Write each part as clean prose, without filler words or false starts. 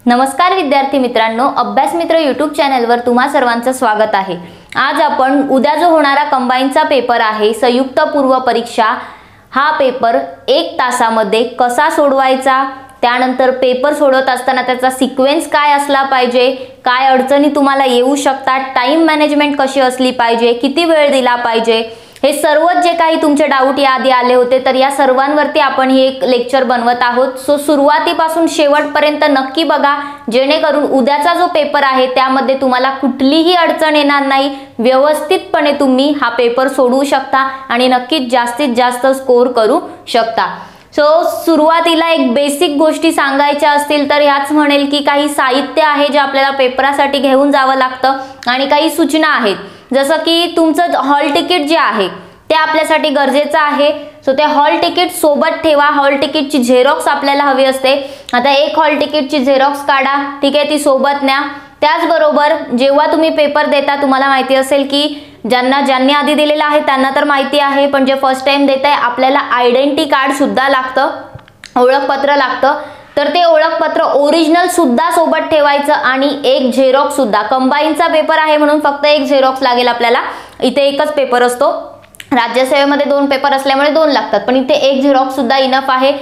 नमस्कार विद्यार्थी मित्रांनो, अभ्यास मित्र यूट्यूब चॅनलवर तुम्हा सर्वांचं स्वागत आहे। आज आपण उद्या जो होणारा कंबाईनचा पेपर आहे, संयुक्त पूर्व परीक्षा, हा पेपर 1 तासामध्ये कसा सोडवायचा, त्यानंतर पेपर सोडवत असताना त्याचा सिक्वेन्स काय असला पाहिजे, काय अडचणी तुम्हाला येऊ शकतात, टाइम मॅनेजमेंट कशी असली पाहिजे, किती वेळ दिला पाहिजे, हे सर्व जे काही तुमचे डाऊट याआधी आले होते तर या सर्वांवरती आपण ही एक लेक्चर बनवत आहोत। सो सुरुवातीपासून शेवटपर्यंत नक्की बघा, जेणेकरून उद्याचा जो पेपर आहे त्यामध्ये तुम्हाला कुठलीही अडचण येणार नाही, व्यवस्थितपणे तुम्ही हा पेपर सोडवू शकता आणि नक्कीच जास्तीत जास्त स्कोर करू शकता। सो सुरुवातीला एक बेसिक गोष्टी सांगायच्या असतील तर ह्याच म्हणेल की काही साहित्य आहे जे आपल्याला पेपरासाठी घेऊन जावं लागतं आणि काही सूचना आहेत, जसं की तुमचं हॉल तिकीट जे आहे ते आपल्यासाठी गरजेचं आहे। सो ते हॉल तिकीट सोबत ठेवा, हॉल तिकीटची झेरॉक्स आपल्याला हवी असते। आता एक हॉल तिकीटची झेरॉक्स काढा, ठीक आहे, ती सोबत न्या। त्याचबरोबर जेव्हा तुम्ही पेपर देता तुम्हाला माहिती असेल की ज्यांनी आधी दिलेला आहे त्यांना तर माहिती आहे, पण जे फर्स्ट टाइम देत आहे आपल्याला आयडेंटिटी कार्ड सुद्धा लागतं, ओळखपत्र लागतं, तर ते ओळखपत्र ओरिजिनल सुद्धा सोबत ठेवायचं आणि एक झेरॉक्स सुद्धा। कंबाईनचा पेपर आहे म्हणून फक्त एक झेरॉक्स लागेल आपल्याला, इथे एकच पेपर असतो, राज्यसेवेमध्ये 2 पेपर असल्यामुळे 2 लागतात, पण इथे एक झेरॉक्स सुद्धा इनफ आहे।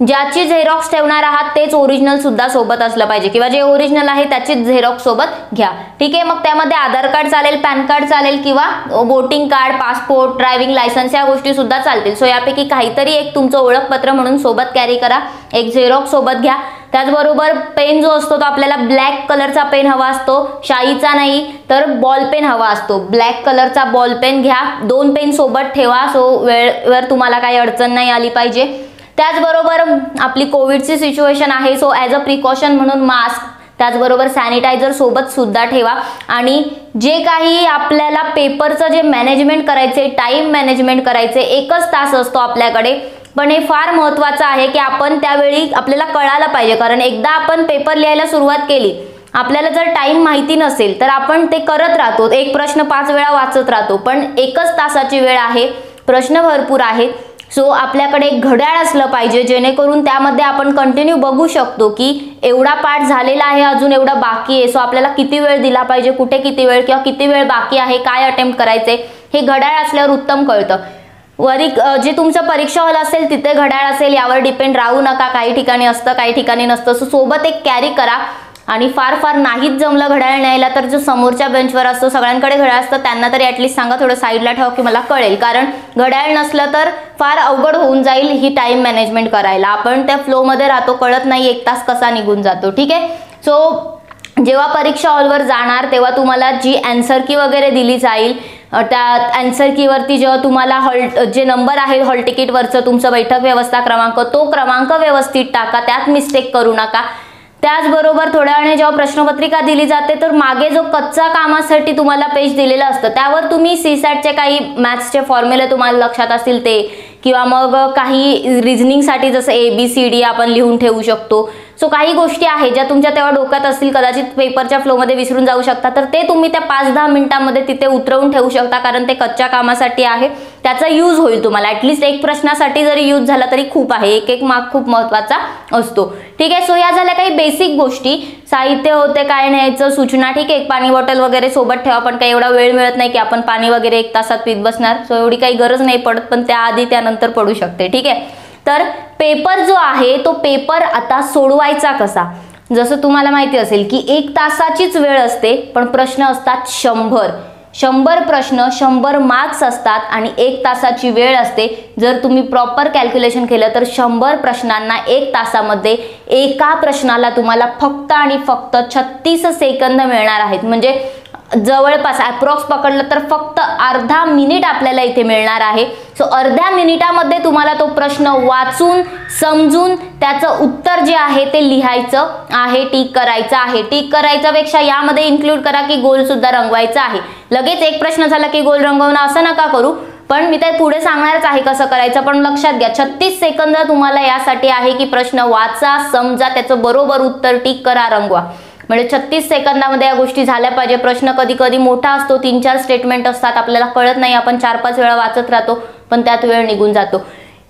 ज्याची झेरॉक्स ठेवणार आहात तेच ओरिजिनल सुद्धा सोबत असलं पाहिजे, किंवा जे ओरिजिनल आहे त्याचीच झेरॉक्स सोबत घ्या, ठीक आहे। मग त्यामध्ये आधार कार्ड चालेल, पॅन कार्ड चालेल, किंवा voting card, passport, driving licence या गोष्टी सुद्धा चालतील। सो यापैकी काहीतरी एक तुमचं ओळखपत्र म्हणून सोबत कॅरी करा, एक झेरॉक्स सोबत घ्या। त्याचबरोबर पेन जो असतो तो आपल्याला ब्लॅक कलरचा पेन हवा असतो, शाईचा नाही तर बॉल पेन हवा असतो, ब्लॅक कलरचा बॉल पेन घ्या, 2 पेन सोबत ठेवा, सो वेळेवर तुम्हाला काही अडचण नाही आली पाहिजे। त्याचबरोबर आपली कोविडची सिच्युएशन आहे, सो ॲज अ प्रिकॉशन म्हणून मास्क, त्याचबरोबर सॅनिटायझर सोबत सुद्धा ठेवा। आणि जे काही आपल्याला पेपरचं जे मॅनेजमेंट करायचे, टाइम मॅनेजमेंट करायचे, 1च तास असतो आपल्याकडे, पण हे फार महत्त्वाचं आहे की आपण त्यावेळी आपल्याला कळायला पाहिजे, कारण एकदा आपण पेपर लिहायला सुरुवात केली, आपल्याला जर टाइम माहिती नसेल तर आपण ते करत राहतो, एक प्रश्न 5 वेळा वाचत राहतो, पण 1च तासाची वेळ आहे, प्रश्न भरपूर आहेत। सो आपल्याकडे एक घड्याळ असलं पाहिजे, जेणेकरून त्यामध्ये आपण कंटिन्यू बघू शकतो की एवढा पाठ झालेला आहे, अजून एवढा बाकी आहे, सो आपल्याला किती वेळ दिला पाहिजे, कुठे किती वेळ किंवा किती वेळ बाकी आहे, काय अटेम्प्ट करायचे, हे घड्याळ असल्यावर उत्तम कळतं। वरी जे तुमचं परीक्षा हॉल असेल तिथे घड्याळ असेल, यावर डिपेंड राहू नका, काही ठिकाणी असतं काही ठिकाणी नसतं, सो सोबत एक कॅरी करा। आणि फार नाहीच जमलं घड्याळ न्यायला तर जो समोरच्या बेंचवर असतो, सगळ्यांकडे घड्याळ असतं, त्यांना तरी ॲटलिस्ट सांगा थोडं साईडला ठेवा की मला कळेल, कारण घड्याळ नसलं तर फार अवघड होऊन जाईल ही टाइम मॅनेजमेंट करायला, आपण त्या फ्लोमध्ये राहतो, कळत नाही 1 तास कसा निघून जातो, ठीक आहे। सो जेव्हा परीक्षा हॉलवर जाणार तेव्हा तुम्हाला जी आन्सर की वगैरे दिली जाईल, त्या आन्सर कीवरती जेव्हा तुम्हाला जे नंबर आहे हॉल तिकीटवरचं तुमचं बैठक व्यवस्था क्रमांक, तो क्रमांक व्यवस्थित टाका, त्यात मिस्टेक करू नका। त्याचबरोबर थोड्या वेळाने जेव्हा प्रश्नपत्रिका दिली जाते तर मागे जो कच्चा कामासाठी तुम्हाला पेज दिलेलं असतं त्यावर तुम्ही सीसॅटचे काही मॅथ्सचे फॉर्म्युले तुम्हाला लक्षात असतील ते, किंवा मग काही रिझनिंगसाठी जसं ABCD आपण लिहून ठेवू शकतो। सो काही गोष्टी आहेत ज्या तुमच्या तेव्हा डोक्यात असतील, कदाचित पेपरच्या फ्लोमध्ये विसरून जाऊ शकता, तर ते तुम्ही त्या 5-10 मिनिटांमध्ये तिथे उतरवून ठेवू शकता, कारण ते कच्च्या कामासाठी आहे, त्याचा यूज होईल तुम्हाला, ॲटलिस्ट एक प्रश्नासाठी जरी यूज झाला तरी खूप आहे, एक मार्क खूप महत्त्वाचा असतो, ठीक आहे। सो या झाल्या काही बेसिक गोष्टी, साहित्य होते, काय न्यायचं, सूचना, ठीक आहे, एक पाणी बॉटल वगैरे सोबत ठेवा, पण काही एवढा वेळ मिळत नाही की आपण पाणी वगैरे 1 तासात पीत बसणार, सो एवढी काही गरज नाही पडत, पण त्याआधी त्यानंतर पडू शकते, ठीक आहे। तर पेपर जो आहे तो पेपर आता सोडवायचा कसा, जसं तुम्हाला माहिती असेल की 1 तासाचीच वेळ असते, पण प्रश्न असतात 100 प्रश्न, 100 मार्क्स असतात आणि 1 तासाची वेळ असते। जर तुम्ही प्रॉपर कॅल्क्युलेशन केलं तर 100 प्रश्नांना 1 तासामध्ये एका प्रश्नाला तुम्हाला फक्त आणि फक्त 36 सेकंद मिळणार आहेत, म्हणजे जवळपास अप्रॉक्स पकडलं तर फक्त अर्धा मिनिट आपल्याला इथे मिळणार आहे। सो अर्ध्या मिनिटामध्ये तुम्हाला तो प्रश्न वाचून समजून त्याचं उत्तर जे आहे ते लिहायचं आहे, टिक करायचं आहे। टिक करायच्या पेक्षा यामध्ये इन्क्लूड करा की गोल सुद्धा रंगवायचा आहे, लगेच एक प्रश्न झाला की गोल रंगवणं असं नका करू, पण मी ते पुढे सांगणारच आहे कसं करायचं, पण लक्षात घ्या 36 सेकंद तुम्हाला यासाठी आहे की प्रश्न वाचा, समजा, त्याचं बरोबर उत्तर टिक करा, रंगवा, म्हणजे 36 सेकंदामध्ये या गोष्टी झाल्या पाहिजे। प्रश्न कधी कधी मोठा असतो, 3-4 स्टेटमेंट असतात, आपल्याला कळत नाही, आपण 4-5 वेळा वाचत राहतो, पण त्यात वेळ निघून जातो।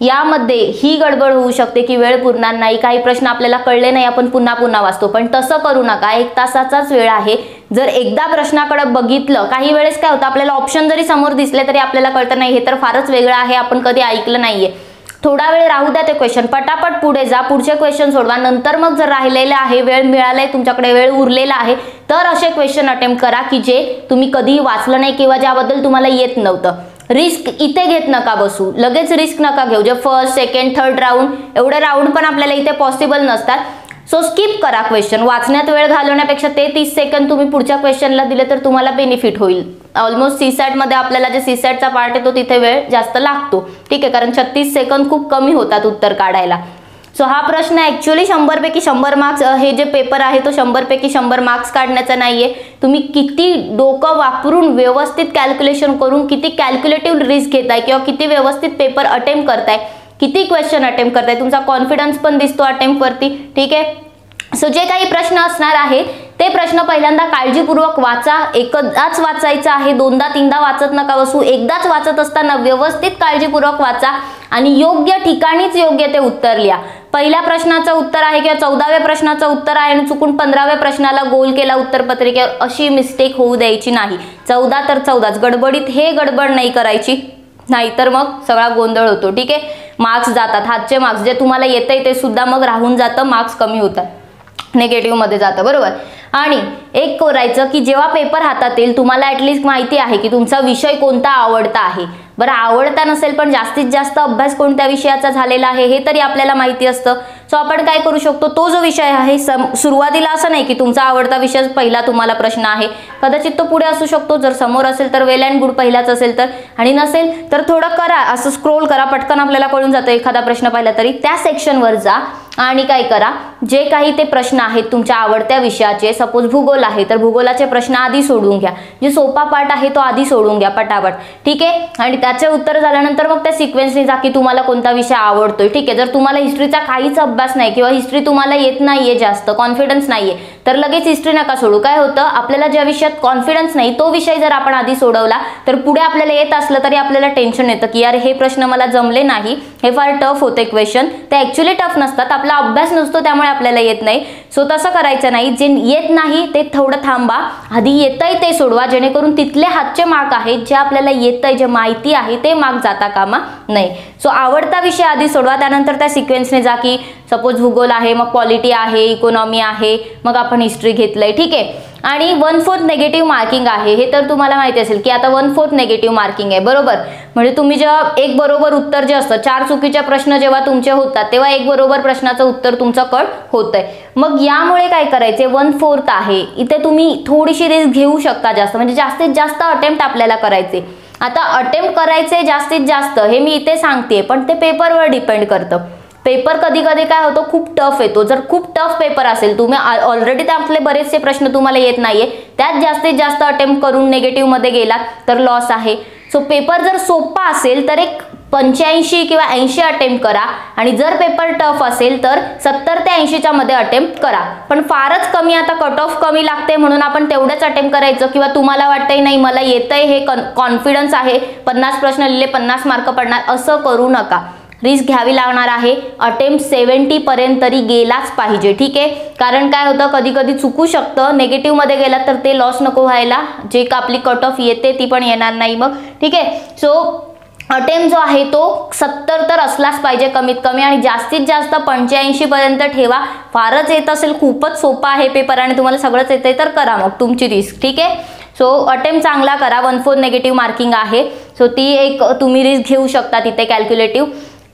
यामध्ये ही गडबड होऊ शकते की वेळ पुरणार नाही, काही प्रश्न आपल्याला कळले नाही आपण पुन्हा पुन्हा वाचतो, पण तसं करू नका. 1 तासाचाच वेळ आहे. जर एकदा प्रश्नाकडे बघितलं, काही वेळेस काय होतं आपल्याला ऑप्शन जरी समोर दिसले तरी आपल्याला कळतं नाही हे तर फारच वेगळं आहे, आपण कधी ऐकलं नाहीये. थोडा वेळ राहू द्या ते क्वेश्चन, पटापट पुढे जा, पुढचे क्वेश्चन सोडवा. नंतर मग जर राहिलेले आहे, वेळ मिळालाय तुमच्याकडे, वेळ उरलेला आहे, तर असे क्वेश्चन अटेम्प्ट करा की जे तुम्ही कधीही वाचलं नाही किंवा ज्याबद्दल तुम्हाला येत नव्हतं. रिस्क इथे घेत नका बसू, लगेच रिस्क नका घेऊ. जे फर्स्ट, सेकंड, थर्ड राऊंड, एवढे राऊंड पण आपल्याला इथे पॉसिबल नसतात. सो स्किप करा क्वेश्चन. वाचण्यात वेळ घालवण्यापेक्षा ते 30 सेकंद तुम्ही पुढच्या क्वेश्चनला दिले तर तुम्हाला बेनिफिट होईल. ऑलमोस्ट सीसॅट मध्ये आपल्याला जे सीसॅटचा पार्ट आहे तो तिथे वेळ जास्त लागतो, ठीक आहे, कारण 36 सेकंद खूप कमी होतात उत्तर काढायला. सो हा प्रश्न ऍक्च्युअली 100 पैकी 100 मार्क्स, हे जे पेपर आहे तो 100 पैकी 100 मार्क्स काढण्याचा नाहीये. तुम्ही किती डोकं वापरून व्यवस्थित कॅल्क्युलेशन करून किती कॅल्क्युलेटिव्ह रिस्क घेताय किंवा किती व्यवस्थित पेपर अटेम्प्ट करताय, किती क्वेश्चन अटेम्प्ट करताय, तुमचा कॉन्फिडन्स पण दिसतो अटेम्प्ट वरती, ठीक आहे. सो जे काही प्रश्न असणार आहे ते प्रश्न पहिल्यांदा काळजीपूर्वक वाचा. एकदाच वाचायचं आहे, 2दा-3दा वाचत नका बसू. एकदाच वाचत असताना व्यवस्थित काळजीपूर्वक वाचा आणि योग्य ठिकाणीच योग्य ते उत्तर लिहा. पहिल्या प्रश्नाचं उत्तर आहे किंवा 14व्या प्रश्नाचं उत्तर आहे आणि चुकून 15व्या प्रश्नाला गोल केला उत्तरपत्रिकेवर, अशी मिस्टेक होऊ द्यायची नाही. 14 तर 14च, गडबडीत हे गडबड नाही करायची, नाहीतर मग सगळा गोंधळ होतो, ठीक आहे. मार्क्स जातात, हातचे मार्क्स जे तुम्हाला येतंय ते सुद्धा मग राहून जातं, मार्क्स कमी होतात, नेगेटिव्ह मध्ये जातं, बरोबर. आणि एक करायचं की जेव्हा पेपर हातात येईल तुम्हाला ऍटलीस्ट माहिती आहे की तुमचा विषय कोणता आवडता आहे. बरं, आवडता नसेल पण जास्तीत जास्त अभ्यास कोणत्या विषयाचा झालेला आहे हे तरी आपल्याला माहिती असतं. सो आपण काय करू शकतो, तो जो विषय आहे सुरुवातीला असं नाही की तुमचा आवडता विषय पहिला तुम्हाला प्रश्न आहे, कदाचित तो पुढे असू शकतो. जर समोर असेल तर वेल अँड गुड, पहिलाच असेल तर, आणि नसेल तर थोडं करा, असं स्क्रोल करा, पटकन आपल्याला कळून जातं एखादा प्रश्न पाहिला तरी. त्या सेक्शनवर जा आणि काय करा, जे काही ते प्रश्न आहेत तुमच्या आवडत्या विषयाचे, सपोज भूगोल आहे तर भूगोलाचे प्रश्न आधी सोडून घ्या, जे सोपा पार्ट आहे तो आधी सोडून घ्या पटापट, ठीक आहे. आणि त्याचे उत्तर झाल्यानंतर मग त्या सिक्वेन्सने जा की तुम्हाला कोणता विषय आवडतोय, ठीक आहे. जर तुम्हाला हिस्ट्रीचा काहीच अभ्यास नाही किंवा हिस्ट्री तुम्हाला येत नाहीये, जास्त कॉन्फिडन्स नाहीये, तर लगेच हिस्ट्री नका सोडू. काय होतं, आपल्याला ज्या विषयात कॉन्फिडन्स नाही तो विषय जर आपण आधी सोडवला तर पुढे आपल्याला येत असलं तरी आपल्याला टेन्शन येतं की यार हे प्रश्न मला जमले नाही, हे फार टफ होते क्वेश्चन. ते ऍक्च्युअली टफ नसतात, आपला अभ्यास नसतो त्यामुळे आपल्याला येत नाही. सो तसं करायचं नाही, जे येत नाही ते थोडं थांबा, आधी येतंय ते सोडवा, जेणेकरून तिथले हातचे मार्क आहेत, जे आपल्याला येतंय, जे माहिती आहे ते मार्क जाता कामा नाही. सो आवडता विषय आधी सोडवा, त्यानंतर त्या सिक्वेन्सने जा की सपोज भूगोल आहे, मग पॉलिटी आहे, इकॉनॉमी आहे, मग आपण हिस्ट्री घेतलंय, ठीक आहे. आणि 1/4 नेगेटिव्ह मार्किंग आहे, हे तर तुम्हाला माहिती असेल की आता 1/4 नेगेटिव्ह मार्किंग आहे, बरोबर. म्हणजे तुम्ही जेव्हा एक बरोबर उत्तर जे असतं, 4 चुकीच्या प्रश्न जेव्हा तुमचे होतात तेव्हा एक बरोबर प्रश्नाचं उत्तर तुमचं कट होतंय. मग यामुळे काय करायचे, 1/4 आहे, इथे तुम्ही थोडीशी रिस्क घेऊ शकता जास्त, म्हणजे जास्तीत जास्त अटेम्प्ट आपल्याला करायचे. आता अटेम्प्ट करायचे जास्तीत जास्त हे मी इथे सांगते, पण ते पेपरवर डिपेंड करतं. पेपर कधी कधी काय होतो, खूप टफ येतो. जर खूप टफ पेपर असेल, तुम्ही ऑलरेडी त्यातले बरेचसे प्रश्न तुम्हाला येत नाहीये, त्यात जास्तीत जास्त अटेम्प्ट करून नेगेटिव्ह मध्ये गेलात तर लॉस आहे. सो पेपर जर सोपा असेल तर एक 85 किंवा 80 अटेम्प्ट करा, आणि जर पेपर टफ असेल तर 70 ते 80च्या मध्ये अटेम्प्ट करा. पण फारच कमी, आता कट ऑफ कमी लागते म्हणून आपण तेवढेच अटेम्प्ट करायचं, किंवा तुम्हाला वाटतंय नाही मला येतंय, हे कॉन्फिडन्स आहे, 50 प्रश्न लिहिले 50 मार्क पडणार, असं करू नका. रिस्क घ्यावी लागणार आहे. अटेम्प्ट 70 पर्यंत तरी गेलाच पाहिजे, ठीक आहे. कारण काय होतं, कधी कधी चुकू शकतं, नेगेटिव्ह मध्ये गेला तर ते लॉस नको व्हायला, जे आपली कट ऑफ येते ती पण येणार नाही मग, ठीक आहे. सो अटेम्प्ट जो आहे तो 70 तर असलाच पाहिजे कमीत कमी, आणि जास्तीत जास्त 85 पर्यंत ठेवा. फारच येत असेल, खूपच सोपा आहे पेपर आणि तुम्हाला सगळंच येतंय तर करा मग तुमची रिस्क, ठीक आहे. सो अटेम्प्ट चांगला करा. 1/4 नेगेटिव्ह मार्किंग आहे, सो ती एक तुम्ही रिस्क घेऊ शकता तिथे कॅल्क्युलेटिव्ह.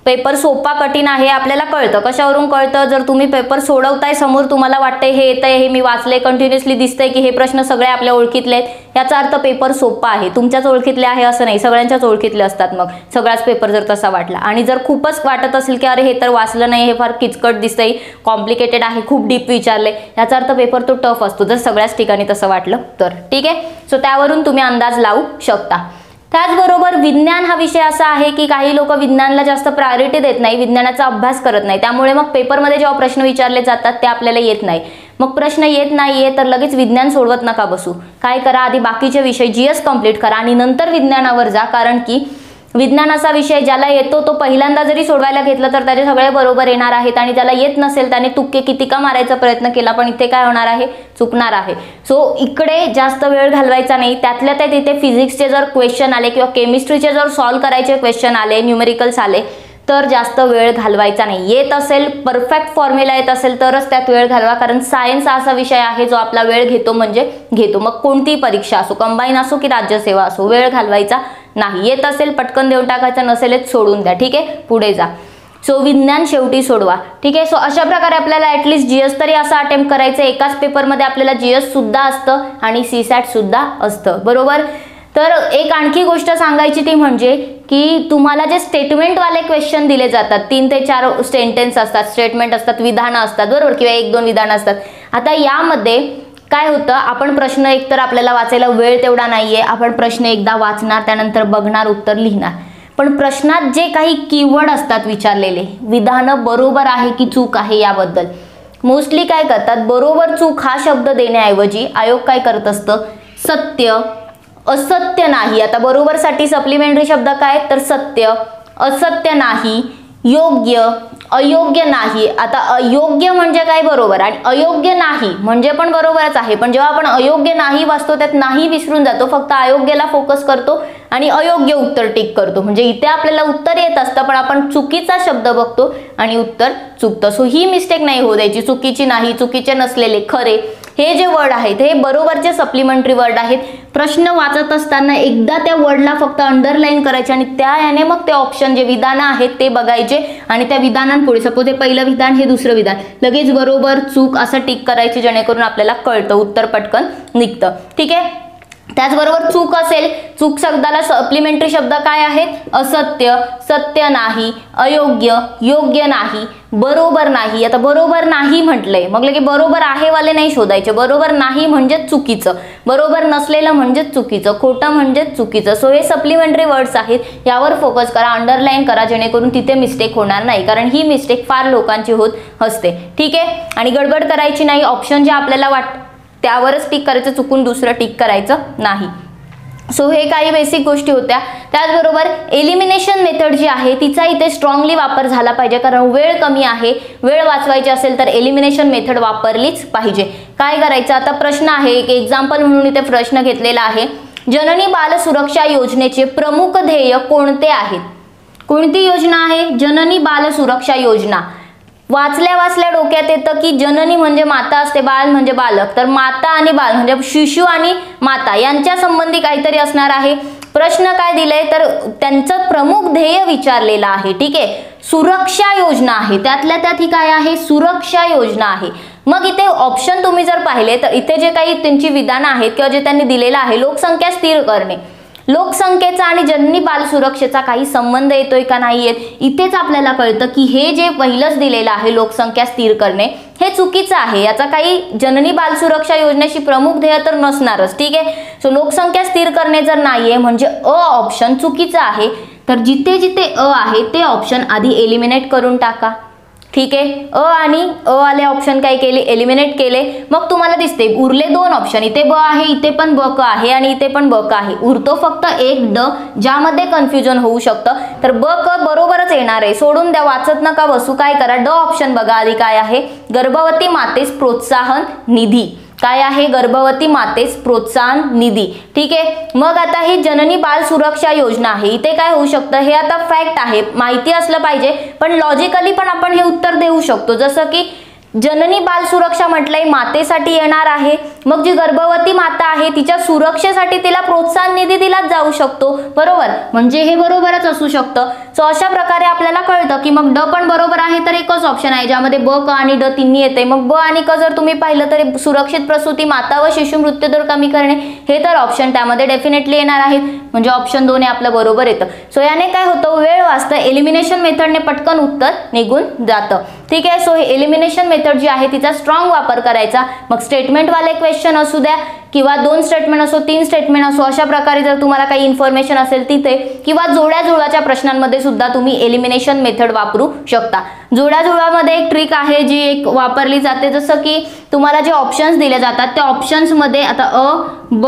पेपर सोपा कठीण आहे आपल्याला कळतं. कशावरून कळतं, जर तुम्ही पेपर सोडवताय, समोर तुम्हाला वाटतंय हे येतंय, हे मी वाचले, कंटिन्युअसली दिसतंय की हे प्रश्न सगळे आपल्या ओळखीतले आहेत, याचा अर्थ पेपर सोपा आहे. तुमच्याच ओळखीतले आहे असं नाही, सगळ्यांच्याच ओळखीतले असतात मग सगळाच पेपर जर तसा वाटला. आणि जर खूपच वाटत असेल की अरे हे तर वाचलं नाही, हे फार किचकट दिसतंय, कॉम्प्लिकेटेड आहे, खूप डीप विचारले, याचा अर्थ पेपर तो टफ असतो, जर सगळ्याच ठिकाणी तसं वाटलं तर, ठीक आहे. सो त्यावरून तुम्ही अंदाज लावू शकता. त्याचबरोबर विज्ञान हा विषय असा आहे की काही लोक विज्ञानला जास्त प्रायोरिटी देत नाही, विज्ञानाचा अभ्यास करत नाही, त्यामुळे मग पेपरमध्ये जेव्हा प्रश्न विचारले जातात ते आपल्याला येत नाही. मग प्रश्न येत नाहीये तर लगेच विज्ञान सोडवत नका बसू. काय करा, आधी बाकीचे विषय GS कंप्लीट करा आणि नंतर विज्ञानावर जा, कारण की विज्ञान असा विषय ज्याला येतो तो पहिल्यांदा जरी सोडवायला घेतलं तर त्याचे सगळे बरोबर येणार आहेत आणि ज्याला येत नसेल त्याने तुक्के किती का मारायचा प्रयत्न केला पण इथे काय होणार आहे, चुकणार आहे. सो इकडे जास्त वेळ घालवायचा नाही. त्यातल्या त्यात इथे फिजिक्सचे जर क्वेश्चन आले किंवा केमिस्ट्रीचे जर सॉल्व्ह करायचे क्वेश्चन आले, न्यूमेरिकल्स आले तर जास्त वेळ घालवायचा नाही. येत असेल, परफेक्ट फॉर्म्युला येत असेल तरच त्यात वेळ घालवा, कारण सायन्स हा असा विषय आहे जो आपला वेळ घेतो म्हणजे घेतो. मग कोणतीही परीक्षा असो, कंबाईन असो की राज्यसेवा असो, वेळ घालवायचा नाही. येत असेल पटकन देऊन टाकायचं, नसेल सोडून द्या. ठीक आहे, पुढे जा. सो विज्ञान शेवटी सोडवा. ठीक आहे. सो अशा प्रकारे आपल्याला ऍटलीस्ट जीएस तरी असा अटेम्प्ट करायचं. एकाच पेपरमध्ये आपल्याला जीएस सुद्धा असतं आणि सीसॅट सुद्धा असतं, बरोबर. तर एक आणखी गोष्ट सांगायची ती म्हणजे की तुम्हाला जे स्टेटमेंटवाले क्वेश्चन दिले जातात, 3 ते 4 सेंटेन्स असतात, स्टेटमेंट असतात, विधानं असतात, बरोबर, किंवा 1-2 विधानं असतात. आता यामध्ये काय होतं, आपण प्रश्न एकतर आपल्याला वाचायला वेळ तेवढा नाहीये, आपण प्रश्न एकदा वाचणार, त्यानंतर बघणार, उत्तर लिहिणार. पण प्रश्नात जे काही कीवर्ड असतात विचारलेले, विधानं बरोबर आहे की चूक आहे याबद्दल मोस्टली काय करतात, बरोबर चूक हा शब्द देण्याऐवजी आयोग काय करत असतं, सत्य, असत्य नाही. आता बरोबर साठी सप्लिमेंटरी शब्द काय, तर सत्य, असत्य नाही, योग्य, अयोग्य नाही. आता अयोग्य म्हणजे काय, बरोबर, आणि अयोग्य नाही म्हणजे पण बरोबरच आहे. पण जेव्हा आपण अयोग्य नाही वाचतो त्यात नाही विसरून जातो, फक्त अयोग्यला फोकस करतो आणि अयोग्य उत्तर टिक करतो. म्हणजे इथे आपल्याला उत्तर येत असतं पण आपण चुकीचा शब्द बघतो आणि उत्तर चुकतं. सो ही मिस्टेक नाही होऊ द्यायची. चुकीची नाही, चुकीचे नसलेले, खरे, हे जे वर्ड आहेत हे बरोबरचे सप्लिमेंटरी वर्ड आहेत. प्रश्न वाचत असताना एकदा त्या वर्डला फक्त अंडरलाईन करायचे आणि त्याने मग ते ऑप्शन जे विधानं आहेत ते बघायचे आणि त्या विधानांपुढे सपोज हे पहिलं विधान, हे दुसरं विधान, लगेच बरोबर चूक असं टिक करायची जेणेकरून आपल्याला कळतं, उत्तर पटकन निघतं. ठीक आहे. त्याचबरोबर चूक असेल, चूक शब्दाला सप्लिमेंटरी शब्द काय आहेत, असत्य, सत्य नाही, अयोग्य, योग्य नाही, बरोबर नाही. आता बरोबर नाही म्हटलंय मग लगे बरोबर आहे वाले नाही शोधायचे. बरोबर नाही म्हणजे चुकीचं, बरोबर नसलेलं म्हणजे चुकीचं, खोटं म्हणजे चुकीचं. सो हे सप्लिमेंटरी वर्ड्स आहेत, यावर फोकस करा, अंडरलाईन करा जेणेकरून तिथे मिस्टेक होणार नाही, कारण ही मिस्टेक फार लोकांची होत असते. ठीक आहे. आणि गडबड करायची नाही. ऑप्शन जे आपल्याला त्यावरच टिक करायचं, चुकून दुसरं टिक करायचं नाही. सो हे काही बेसिक गोष्टी होत्या. त्याचबरोबर एलिमिनेशन मेथड जी आहे तिचा इथे स्ट्रॉंगली वापर झाला पाहिजे, कारण वेळ कमी आहे. वेळ वाचवायची असेल तर एलिमिनेशन मेथड वापरलीच पाहिजे. काय करायचं, आता प्रश्न आहे, एक एक्झाम्पल म्हणून इथे प्रश्न घेतलेला आहे, जननी बाल सुरक्षा योजनेचे प्रमुख ध्येय कोणते आहेत. कोणती योजना आहे, जननी बाल सुरक्षा योजना. वाचल्या डोक्यात येतं की जननी म्हणजे माता असते, बाल म्हणजे बालक, तर माता आणि बाल म्हणजे शिशु आणि माता यांच्या संबंधी काहीतरी असणार आहे. प्रश्न काय दिलाय तर त्यांचं प्रमुख ध्येय विचारलेलं आहे. ठीक आहे. सुरक्षा योजना आहे, त्यातल्या त्यात ही काय आहे, सुरक्षा योजना आहे. मग इथे ऑप्शन तुम्ही जर पाहिले तर इथे जे काही त्यांची विधानं आहेत किंवा जे त्यांनी दिलेलं आहे, लोकसंख्या स्थिर करणे, लोकसंख्येचा आणि जननी बाल सुरक्षेचा काही संबंध येतोय का नाही येत, इथेच आपल्याला कळतं की हे जे पहिलंच दिलेलं आहे लोकसंख्या स्थिर करणे हे चुकीचं आहे. याचा काही जननी बाल सुरक्षा योजनेशी प्रमुख ध्येय तर नसणारच. ठीक आहे. सो लोकसंख्या स्थिर करणे जर नाहीये म्हणजे अ ऑप्शन चुकीचं आहे. तर जिथे जिथे अ आहे ते ऑप्शन आधी एलिमिनेट करून टाका. ठीक आहे. अ आणि अ आले ऑप्शन काय केले, एलिमिनेट केले. मग तुम्हाला दिसते उरले 2 ऑप्शन, इथे ब आहे, इथे पण ब क आहे आणि इथे पण ब क आहे. उरतो फक्त एक ड, ज्यामध्ये कन्फ्युजन होऊ शकतं. तर ब क बरोबरच येणार आहे, सोडून द्या, वाचत नका बसू. काय करा, ड ऑप्शन बघा आधी काय आहे, गर्भवती मातेस प्रोत्साहन निधी. काय आहे, गर्भवती मातेस प्रोत्साहन निधी. ठीक आहे. मग आता ही जननी बाल सुरक्षा योजना आहे, इथे काय होऊ शकतं, हे आता फॅक्ट आहे, माहिती असलं पाहिजे, पण लॉजिकली पण आपण हे उत्तर देऊ शकतो. जसं की जननी बाल सुरक्षा म्हटलंय मातेसाठी येणार आहे, मग जी गर्भवती माता आहे तिच्या सुरक्षेसाठी तिला प्रोत्साहन निधी दिलाच जाऊ शकतो, बरोबर, म्हणजे हे बरोबरच असू शकतं. सो अशा प्रकारे आपल्याला कळतं की मग ड पण बरोबर आहे, तर एकच ऑप्शन आहे ज्यामध्ये ब क आणि ड तिन्ही येते. मग ब आणि क जर तुम्ही पाहिलं तर सुरक्षित प्रसूती, माता व शिशु मृत्यूदर कमी करणे, हे तर ऑप्शन त्यामध्ये डेफिनेटली येणार आहेत, म्हणजे ऑप्शन 2 हे आपलं बरोबर येतं. सो याने काय होतं, वेळ वाचतं, एलिमिनेशन मेथडने पटकन उत्तर निघून जातं. ठीक आहे. सो हे एलिमिनेशन मेथड जी आहे तिचा स्ट्रॉंग वापर करायचा. मग स्टेटमेंट वाले क्वेश्चन असू द्या किंवा 2 स्टेटमेंट असो, 3 स्टेटमेंट असो, अशा प्रकारे जर तुम्हाला काही इन्फॉर्मेशन असेल तिथे, किंवा जोड्या-जुळवाच्या प्रश्नांमध्ये सुद्धा तुम्ही एलिमिनेशन मेथड वापरू शकता. जोड्या-जुळवामध्ये एक ट्रिक आहे जी एक वापरली जाते, जसं की तुम्हाला जे ऑप्शन्स दिले जातात त्या ऑप्शन्स मध्ये आता अ, ब,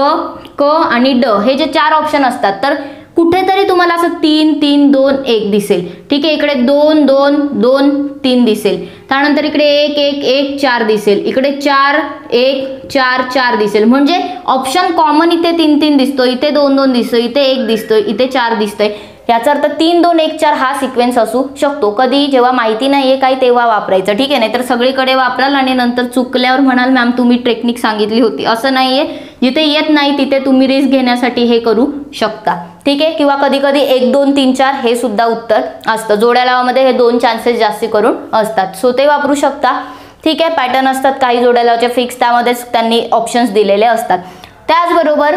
क आणि ड हे जे 4 ऑप्शन असतात, तर कुठेतरी तुम्हाला असं 3 3 2 1 दिसेल, ठीक आहे. इकडे 2 2 2 3 दिसेल, त्यानंतर इकडे 1 1 1 4 दिसेल, इकडे 4 1 4 4 दिसेल. म्हणजे ऑप्शन कॉमन इथे 3 3 दिसतोय, इथे 2 2 दिसतोय, इथे 1 दिसतोय, इथे 4 दिसतोय. याचा अर्थ 3 2 1 4 हा सिक्वेन्स असू शकतो. कधी जेव्हा माहिती नाहीये काय तेव्हा वापरायचं, ठीक आहे. नाहीतर सगळीकडे वापराल आणि नंतर चुकल्यावर म्हणाल मॅम तुम्ही टेक्निक सांगितली होती. असं नाहीये, जिथे येत नाही तिथे तुम्ही रिस्क घेण्यासाठी हे करू शकता, ठीक आहे. किंवा कधी कधी 1 2 3 4 हे सुद्धा उत्तर असतं. जोड्या लावामध्ये हे 2 चान्सेस जास्ती करून असतात, सो ते वापरू शकता, ठीक आहे. पॅटर्न असतात काही जोड्या लावाचे फिक्स, त्यामध्येच त्यांनी ऑप्शन्स दिलेले असतात. त्याचबरोबर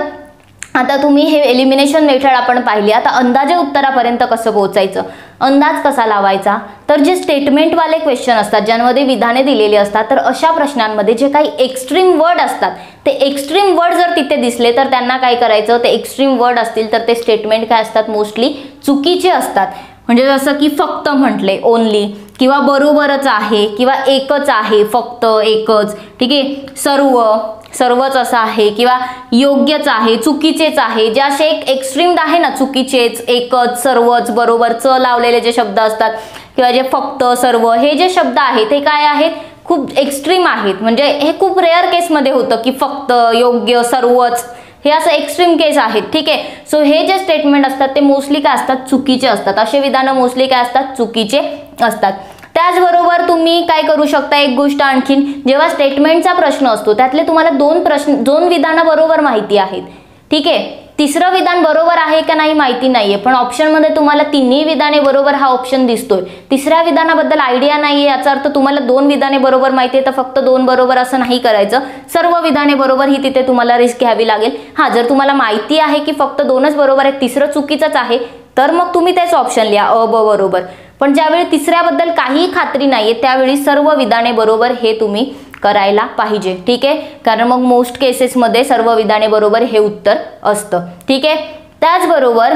आता तुम्ही हे एलिमिनेशन मेथड आपण पाहिली. आता अंदाजे उत्तरापर्यंत कसं पोहोचायचं, अंदाज कसा लावायचा, तर जे स्टेटमेंटवाले क्वेश्चन असतात ज्यामध्ये विधाने दिलेली असतात, तर अशा प्रश्नांमध्ये जे काही एक्स्ट्रीम वर्ड असतात ते एक्स्ट्रीम वर्ड जर तिथे दिसले तर त्यांना काय करायचं, ते एक्स्ट्रीम वर्ड असतील तर ते स्टेटमेंट काय असतात, मोस्टली चुकीचे असतात. म्हणजे जसं की फक्त म्हटले, ओनली, किंवा बरोबरच आहे, किंवा एकच आहे, फक्त एकच, ठीक आहे. सर्वच असं आहे, किंवा योग्यच आहे, चुकीचेच आहे. जे असे एक एक्स्ट्रीम आहे ना, चुकीचेच, एकच, सर्वच, बरोबर, च लावलेले जे शब्द असतात, किंवा जे फक्त, सर्व, हे जे शब्द आहेत हे काय आहेत, खूप एक्स्ट्रीम आहेत. म्हणजे हे खूप रेअर केसमध्ये होतं की फक्त, योग्य, सर्वच, हे असं एक्स्ट्रीम केस आहेत, ठीक आहे. सो हे जे स्टेटमेंट असतात ते मोस्टली काय असतात, चुकीचे असतात. असे विधानं मोस्टली काय असतात, चुकीचे असतात. त्याचबरोबर तुम्ही काय करू शकता, एक गोष्ट आणखीन, जेव्हा स्टेटमेंटचा प्रश्न असतो त्यातले तुम्हाला दोन विधानं बरोबर माहिती आहेत, ठीक आहे. तिसरं विधान बरोबर आहे का नाही माहिती नाहीये, पण ऑप्शनमध्ये तुम्हाला तिन्ही विधाने बरोबर हा ऑप्शन दिसतोय. तिसऱ्या विधानाबद्दल आयडिया नाहीये, याचा अर्थ तुम्हाला 2 विधाने बरोबर माहिती आहे तर फक्त 2 बरोबर असं नाही करायचं, सर्व विधाने बरोबर ही तिथे तुम्हाला रिस्क घ्यावी लागेल. हा, जर तुम्हाला माहिती आहे की फक्त 2च बरोबर आहे, तिसरं चुकीचंच आहे, तर मग तुम्ही तेच ऑप्शन लिहा, अ ब बरोबर. पण ज्यावेळी तिसऱ्याबद्दल काहीही खात्री नाहीये त्यावेळी सर्व विधाने बरोबर हे तुम्ही करायला पाहिजे, ठीक आहे. कारण मग मोस्ट केसेसमध्ये सर्व विधाने बरोबर हे उत्तर असतं, ठीक आहे. त्याचबरोबर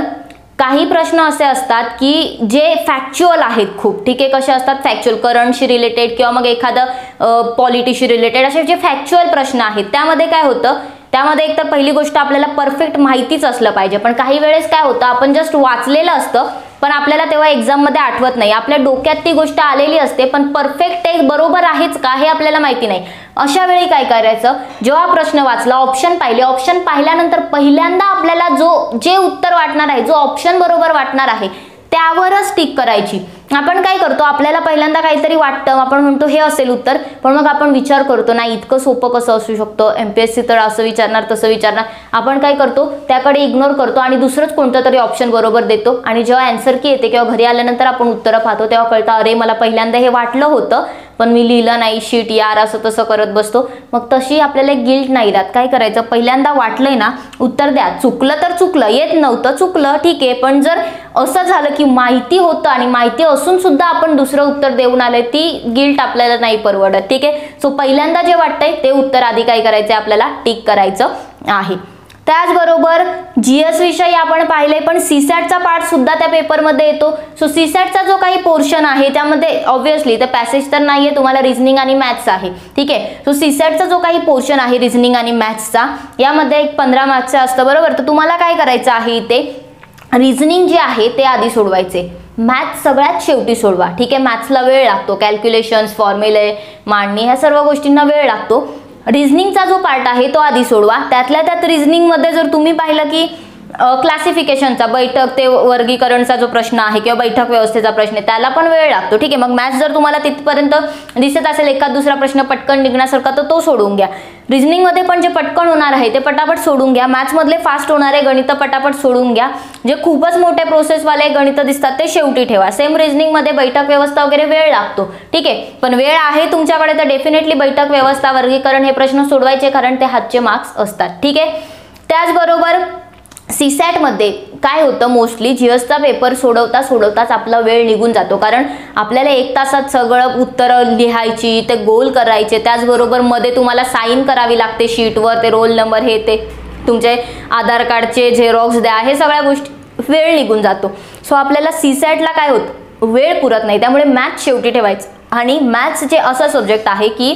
काही प्रश्न असे असतात की जे फॅक्च्युअल आहेत खूप, ठीक आहे. कसे असतात, फॅक्च्युअल, करंटशी रिलेटेड किंवा मग एखादं पॉलिटीशी रिलेटेड, असे जे फॅक्च्युअल प्रश्न आहेत त्यामध्ये काय होतं, त्यामध्ये एकतर पहिली गोष्ट आपल्याला परफेक्ट माहितीच असलं पाहिजे. पण काही वेळेस काय होतं, आपण जस्ट वाचलेलं असतं पण आपल्याला तेव्हा एक्झाममध्ये आठवत नाही, आपल्या डोक्यात ती गोष्ट आलेली असते पण परफेक्ट ते बरोबर आहेच का हे आपल्याला माहिती नाही. अशा वेळी काय करायचं, जेव्हा प्रश्न वाचला, ऑप्शन पाहिले, ऑप्शन पाहिल्यानंतर पहिल्यांदा आपल्याला जे उत्तर वाटणार आहे, जो ऑप्शन बरोबर वाटणार आहे त्यावरच टिक करायची. आपण काय करतो, आपल्याला पहिल्यांदा काहीतरी वाटतं, आपण म्हणतो हे असेल उत्तर, पण मग आपण विचार करतो नाही इतकं सोपं कसं असू शकतं, एमपीएससी तर असं विचारणार तसं विचारणार, आपण काय करतो त्याकडे इग्नोर करतो आणि दुसरंच कोणतं तरी ऑप्शन बरोबर देतो. आणि जेव्हा आन्सर की येते किंवा घरी आल्यानंतर आपण उत्तरं पाहतो तेव्हा कळतं अरे मला पहिल्यांदा हे वाटलं होतं पण मी लिहिलं नाही, शीट यार, असं तसं करत बसतो. मग तशी आपल्याला गिल्ट नाही राहत. काय करायचं, पहिल्यांदा वाटलंय ना उत्तर द्या, चुकलं तर चुकलं, येत नव्हतं चुकलं, ठीक आहे. पण जर असं झालं की माहिती होतं आणि माहिती असून सुद्धा आपण दुसरं उत्तर देऊन आलंय, ती गिल्ट आपल्याला नाही परवडत, ठीक आहे. सो पहिल्यांदा जे वाटतंय ते उत्तर आधी काय करायचंय, आपल्याला टिक करायचं आहे. त्याचबरोबर जीएस विषयी आपण पाहिले, पण सीसॅटचा पार्ट सुद्धा त्या पेपरमध्ये येतो. सो सीसॅटचा जो काही पोर्शन आहे त्यामध्ये ऑब्व्हियसली ते पॅसेज तर नाहीये, तुम्हाला रिझनिंग आणि मॅथ्स आहे, ठीक आहे. सो सीसॅटचा जो काही पोर्शन आहे रिझनिंग आणि मॅथ्सचा, यामध्ये एक 15 मार्क्सचं असतं, बरोबर. तर तुम्हाला काय करायचं आहे, इथे रिझनिंग जे आहे ते आधी सोडवायचे, मॅथ्स सगळ्यात शेवटी सोडवा, ठीक आहे. मॅथ्सला वेळ लागतो, कॅल्क्युलेशन्स, फॉर्म्युले, मांडणी, ह्या सर्व गोष्टींना वेळ लागतो. रिझनिंगचा जो पार्ट आहे तो आधी सोडवा. त्यातल्या त्यात रिझनिंगमध्ये जर तुम्ही पाहिलं की क्लासिफिकेशनचा, बैठक ते वर्गीकरणचा जो प्रश्न आहे किंवा बैठक व्यवस्थेचा प्रश्न आहे त्याला पण वेळ लागतो, ठीक आहे. मग मॅथ्स जर तुम्हाला तिथपर्यंत दिसत असेल एखाद दुसरा प्रश्न पटकन निघण्यासारखा तर तो सोडून घ्या. रिझनिंगमध्ये पण जे पटकन होणार आहे ते पटापट सोडून घ्या. मॅथ्समधले फास्ट होणारे गणित पटापट सोडून घ्या. जे खूपच मोठे प्रोसेसवाले गणित दिसतात ते शेवटी ठेवा. सेम रिझनिंगमध्ये बैठक व्यवस्था वगैरे वेळ लागतो, ठीक आहे. पण वेळ आहे तुमच्याकडे तर डेफिनेटली बैठक व्यवस्था, वर्गीकरण हे प्रश्न सोडवायचे, कारण ते हातचे मार्क्स असतात, ठीक आहे. त्याचबरोबर सीसॅटमध्ये काय होतं, मोस्टली जीएसचा पेपर सोडवताच आपला वेळ निघून जातो, कारण आपल्याला 1 तासात सगळं उत्तरं लिहायची, ते गोल करायचे, त्याचबरोबर मध्ये तुम्हाला साईन करावी लागते शीटवर, ते रोल नंबर हे ते तुमचे आधार कार्डचे झेरॉक्स द्या, हे सगळ्या गोष्टी वेळ निघून जातो. सो आपल्याला सीसॅटला काय होतं, वेळ पुरत नाही, त्यामुळे मॅथ्स शेवटी ठेवायचं. आणि मॅथ्स जे असं सब्जेक्ट आहे की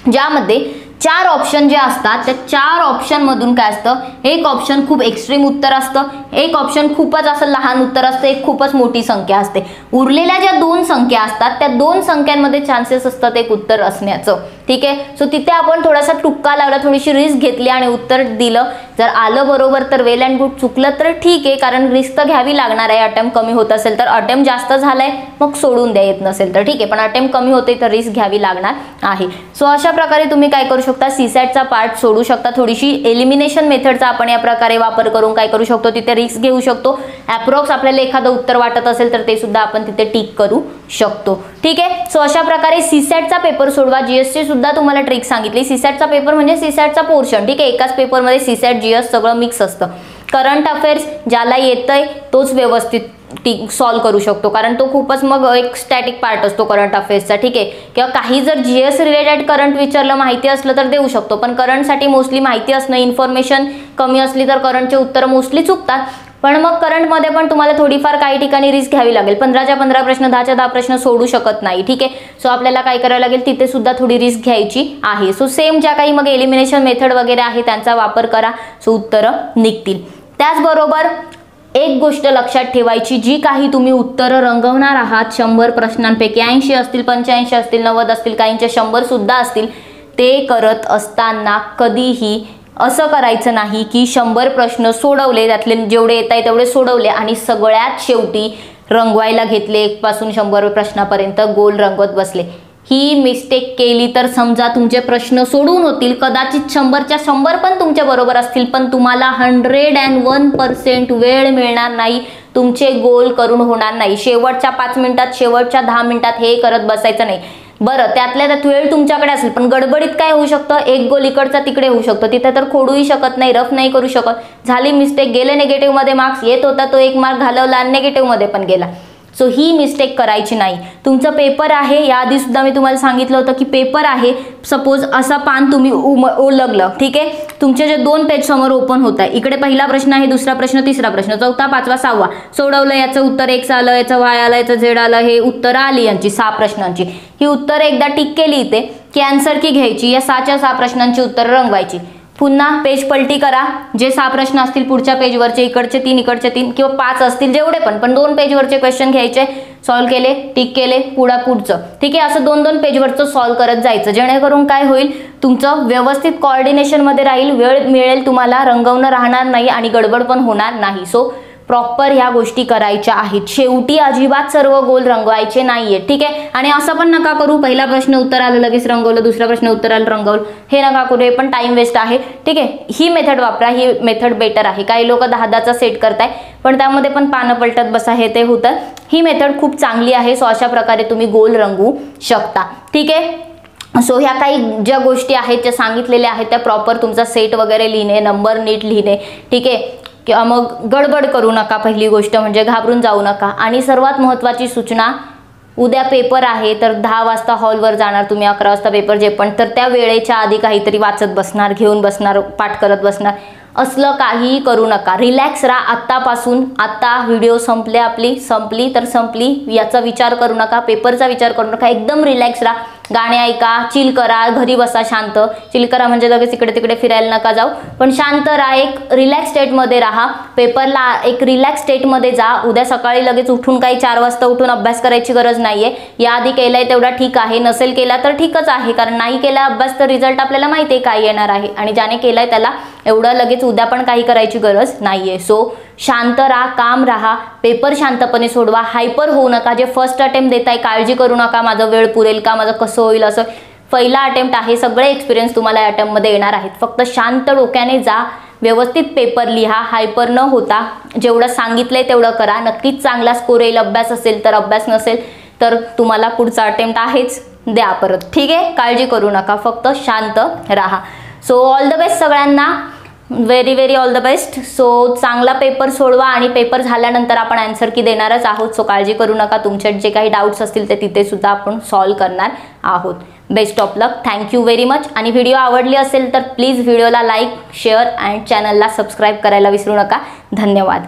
ज्यामध्ये 4 ऑप्शन जे असतात त्या 4 ऑप्शन मधून काय असतं, एक ऑप्शन खूप एक्स्ट्रीम उत्तर असतं, एक ऑप्शन खूपच असं लहान उत्तर असतं, एक खूपच मोठी संख्या असते. उरलेल्या ज्या 2 संख्या असतात त्या 2 संख्यांमध्ये चान्सेस असतात एक उत्तर असण्याचं. ठीक आहे. सो तिथे आपण थोडासा टुक्का लावला, थोडीशी रिस्क घेतली आणि उत्तर दिलं. जर आलं बरोबर तर वेल अँड गुड, चुकलं तर ठीक आहे, कारण रिस्क तर घ्यावी लागणार आहे. अटेम्प्ट कमी होत असेल तर, अटेम्प्ट जास्त झालाय मग सोडून द्या येत नसेल तर ठीक आहे, पण अटेम्प्ट कमी होते तर रिस्क घ्यावी लागणार आहे. सो अशा प्रकारे तुम्ही काय करू शकता, सीसॅटचा पार्ट सोडू शकता. थोडीशी एलिमिनेशन मेथडचा आपण या प्रकारे वापर करून काय करू शकतो, तिथे रिस्क घेऊ शकतो. अप्रॉक्स आपल्याला एखादं उत्तर वाटत असेल तर ते सुद्धा आपण तिथे टिक करू शकतो. ठीक आहे. सो अशा प्रकारे सीसॅटचा पेपर सोडवा. जीएसची सुद्धा तुम्हाला ट्रिक सांगितली. सीसॅटचा पेपर म्हणजे सीसॅटचा पोर्शन. ठीक आहे. एकाच पेपरमध्ये सीसॅट जीएस सगळं मिक्स असतं. करंट अफेअर्स ज्याला येतंय तोच व्यवस्थित सॉल्व करू शकतो, कारण तो खूपच मग एक स्टॅटिक पार्ट असतो करंट अफेअर्सचा. ठीक आहे. किंवा काही जर जीएस रिलेटेड करंट विचारलं, माहिती असलं तर देऊ शकतो, पण करंटसाठी मोस्टली माहिती असणं, इन्फॉर्मेशन कमी असली तर करंटचे उत्तर मोस्टली चुकतात. पण मग करंटमध्ये पण तुम्हाला थोडीफार काही ठिकाणी रिस्क घ्यावी लागेल. 15च्या 15 प्रश्न, 10च्या 10 प्रश्न सोडू शकत नाही. ठीक आहे. सो आपल्याला काय करावं लागेल, तिथे सुद्धा थोडी रिस्क घ्यायची आहे. सो सेम ज्या काही मग एलिमिनेशन मेथड वगैरे आहे त्यांचा वापर करा, सो उत्तरं निघतील. त्याचबरोबर एक गोष्ट लक्षात ठेवायची, जी काही तुम्ही उत्तरं रंगवणार आहात 100 प्रश्नांपैकी 80 असतील, 85 असतील, 90 असतील, काहींचे 100 सुद्धा असतील, ते करत असताना कधीही असं करायचं नाही की 100 प्रश्न सोडवले, त्यातले जेवढे येत आहे तेवढे सोडवले आणि सगळ्यात शेवटी रंगवायला घेतले 1 पासून 100 प्रश्नापर्यंत गोल रंगवत बसले. ही मिस्टेक केली तर समजा तुमचे प्रश्न सोडून होतील, कदाचित 100च्या 100 पण तुमच्या बरोबर असतील, पण तुम्हाला 101% वेळ मिळणार नाही, तुमचे गोल करून होणार नाही. शेवटच्या 5 मिनिटात, शेवटच्या 10 मिनिटात हे करत बसायचं नाही. बरं, त्यातल्या त्यात वेळ तुमच्याकडे असेल, पण गडबडीत काय होऊ शकतं, एक गोल इकडचा तिकडे होऊ शकतो, तिथे तर खोडूही शकत नाही, रफ नाही करू शकत. झाली मिस्टेक, गेले निगेटिव्ह मध्ये मार्क्स, येत होता तो 1 मार्क घालवला आणि निगेटिव्ह मध्ये पण गेला. सो ही मिस्टेक करायची नाही. तुमचं पेपर आहे, याआधी सुद्धा मी तुम्हाला सांगितलं होतं की पेपर आहे, सपोज असा पान तुम्ही ओळखलं. ठीक आहे. तुमचे जे 2 पेज समोर ओपन होत आहे, इकडे पहिला प्रश्न आहे, दुसरा प्रश्न, तिसरा प्रश्न, चौथा, 5वा, 6वा सोडवलं. याचं उत्तर X आलं, याचं Y आलं, याचं Z आलं, हे उत्तर आली यांची 6 प्रश्नांची. ही उत्तर एकदा टिक केली इथे की आन्सर की घ्यायची, या 6च्या 6 प्रश्नांची उत्तर रंगवायची. पुन्हा पेज पलटी करा, जे 6 प्रश्न असतील पुढच्या पेजवरचे, इकडचे 3, इकडचे 3 किंवा 5 असतील जेवढे पण 2 पेजवरचे क्वेश्चन घ्यायचे, सॉल्व केले, टिक केले, पुढचं. ठीक आहे. असं 2-2 पेजवरचं सॉल्व करत जायचं, जेणेकरून काय होईल, तुमचं व्यवस्थित कोऑर्डिनेशन मध्ये राहील, वेळ मिळेल तुम्हाला, रंगवणं राहणार नाही आणि गडबड पण होणार नाही. सो प्रॉपर ह्या गोष्टी करायच्या आहेत. शेवटी अजिबात सर्व गोल रंगवायचे नाहीये. ठीक आहे. आणि असं पण नका करू, पहिला प्रश्न उत्तर आलं लगेच रंगवलं, दुसरा प्रश्न उत्तर आलं रंगवलं, हे नका करू, हे पण टाइम वेस्ट आहे. ठीक आहे. ही मेथड वापरा, ही मेथड बेटर आहे. काही लोक 10-10चा सेट करताय, पण त्यामध्ये पण पानं पलटत बसा, हे ते होतं. ही मेथड खूप चांगली आहे. सो अशा प्रकारे तुम्ही गोल रंगवू शकता. ठीक आहे. सो ह्या काही ज्या गोष्टी आहेत ज्या सांगितलेल्या आहेत त्या प्रॉपर तुमचा सेट वगैरे लिहिणे, नंबर नीट लिहिणे. ठीक आहे. किंवा मग गडबड करू नका, पहिली गोष्ट म्हणजे घाबरून जाऊ नका. आणि सर्वात महत्त्वाची सूचना, उद्या पेपर आहे तर 10 वाजता हॉलवर जाणार तुम्ही, 11 वाजता पेपर जे पण, तर त्या वेळेच्या आधी काहीतरी वाचत बसणार, घेऊन बसणार, पाठ करत बसणार, असलं काहीही करू नका. रिलॅक्स राहा आत्तापासून. आत्ता व्हिडिओ संपली तर संपली, याचा विचार करू नका, पेपरचा विचार करू नका, एकदम रिलॅक्स राहा. गाणे ऐका, चिल करा, घरी बसा शांत. चिल करा म्हणजे लगेच इकडे तिकडे फिरायला नका जाऊ, पण शांत राहा, एक रिलॅक्स स्टेटमध्ये राहा. पेपरला एक रिलॅक्स स्टेटमध्ये जा. उद्या सकाळी लगेच उठून काही 4 वाजता उठून अभ्यास करायची गरज नाहीये. याआधी केलाय तेवढा ठीक आहे, नसेल केला तर ठीकच आहे, कारण नाही केला अभ्यास तर रिझल्ट आपल्याला माहिती आहे काय येणार आहे, आणि ज्याने केलाय त्याला एवढं लगेच उद्या पण काही करायची गरज नाहीये. सो शांत राहा, काम राहा, पेपर शांतपणे सोडवा, हायपर होऊ नका. जे फर्स्ट अटेम्प्ट देताय काळजी करू नका, माझं वेळ पुरेल का, माझं कसं होईल, असं. पहिला अटेम्प्ट आहे, सगळे एक्सपिरियन्स तुम्हाला अटेम्प्ट मध्ये येणार आहेत. फक्त शांत डोक्याने जा, व्यवस्थित पेपर लिहा, हायपर न होता. जेवढं सांगितलंय तेवढं करा, नक्कीच चांगला स्कोर येईल. अभ्यास असेल तर, अभ्यास नसेल तर तुम्हाला पुढचा अटेम्प्ट आहेच, द्या परत. ठीक आहे. काळजी करू नका, फक्त शांत राहा. सो ऑल द बेस्ट सगळ्यांना, very all the best. So चांगला पेपर सोडवा, आणि पेपर झाल्यानंतर आपण आन्सर की देणारच आहोत. सो काळजी करू नका, तुमचे जे काही डाऊट्स असतील ते तिथे सुद्धा आपण सॉल्व करणार आहोत. Best of luck. Thank you very much. आणि व्हिडिओ आवडली असेल तर प्लीज व्हिडिओला लाईक, शेअर अँड चॅनलला सबस्क्राईब करायला विसरू नका. धन्यवाद.